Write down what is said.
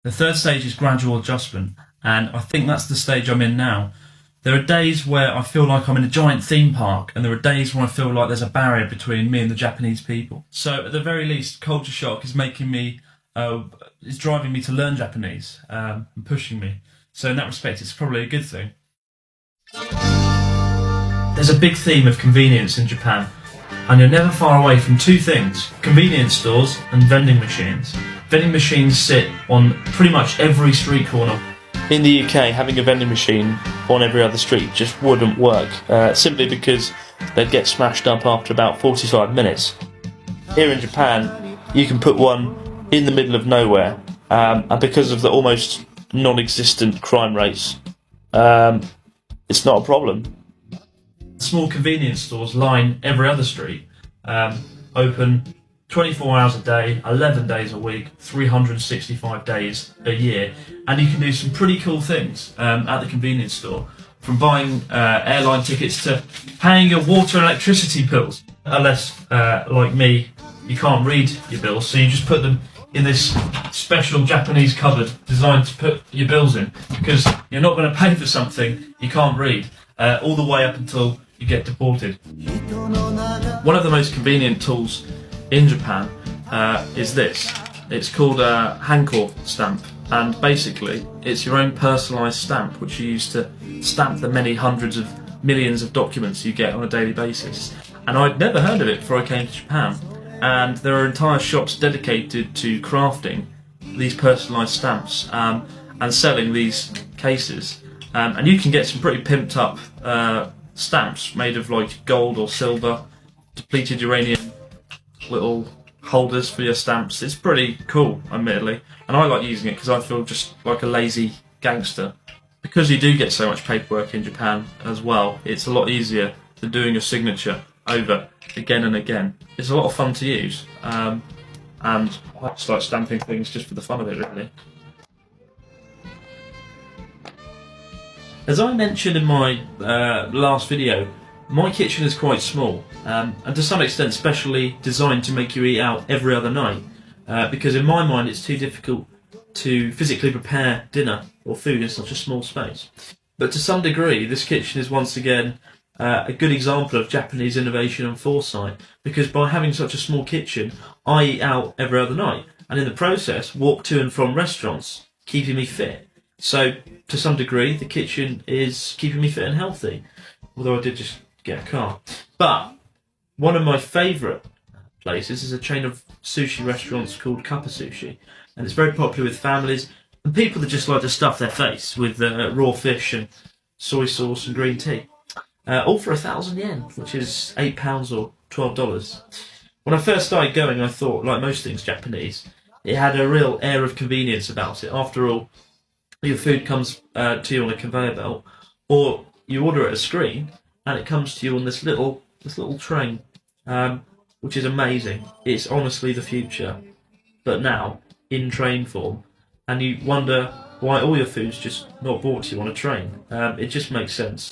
The third stage is gradual adjustment, and I think that's the stage I'm in now. There are days where I feel like I'm in a giant theme park, and there are days where I feel like there's a barrier between me and the Japanese people. So at the very least, culture shock is is driving me to learn Japanese, and pushing me. So in that respect, it's probably a good thing. There's a big theme of convenience in Japan, and you're never far away from two things: convenience stores and vending machines. Vending machines sit on pretty much every street corner. In the UK, having a vending machine on every other street just wouldn't work, simply because they'd get smashed up after about 45 minutes. Here in Japan, you can put one in the middle of nowhere, and because of the almost non-existent crime rates, it's not a problem. Small convenience stores line every other street, open 24 hours a day, 11 days a week, 365 days a year, and you can do some pretty cool things at the convenience store, from buying airline tickets to paying your water and electricity bills. Unless, like me, you can't read your bills, so you just put them in this special Japanese cupboard designed to put your bills in, because you're not going to pay for something you can't read, all the way up until you get deported. One of the most convenient tools in Japan is this. It's called a Hanko stamp, and basically it's your own personalised stamp which you use to stamp the many hundreds of millions of documents you get on a daily basis. And I'd never heard of it before I came to Japan, and there are entire shops dedicated to crafting these personalised stamps and selling these cases, and you can get some pretty pimped up stamps made of like gold or silver, depleted uranium little holders for your stamps. It's pretty cool, admittedly, and I like using it because I feel just like a lazy gangster. Because you do get so much paperwork in Japan as well, it's a lot easier than doing your signature over again and again. It's a lot of fun to use, and I just like stamping things just for the fun of it, really. As I mentioned in my last video, my kitchen is quite small, and to some extent specially designed to make you eat out every other night, because in my mind it's too difficult to physically prepare dinner or food in such a small space. But to some degree, this kitchen is once again a good example of Japanese innovation and foresight, because by having such a small kitchen, I eat out every other night, and in the process walk to and from restaurants, keeping me fit. So, to some degree, the kitchen is keeping me fit and healthy, although I did just get a car. But one of my favourite places is a chain of sushi restaurants called Kappa Sushi, and it's very popular with families and people that just like to stuff their face with raw fish and soy sauce and green tea, all for 1,000 yen, which is £8 or $12. When I first started going, I thought, like most things Japanese, it had a real air of convenience about it. After all, your food comes to you on a conveyor belt, or you order at a screen and it comes to you on this little train, which is amazing. It's honestly the future, but now in train form, and you wonder why all your food's just not brought to you on a train. It just makes sense.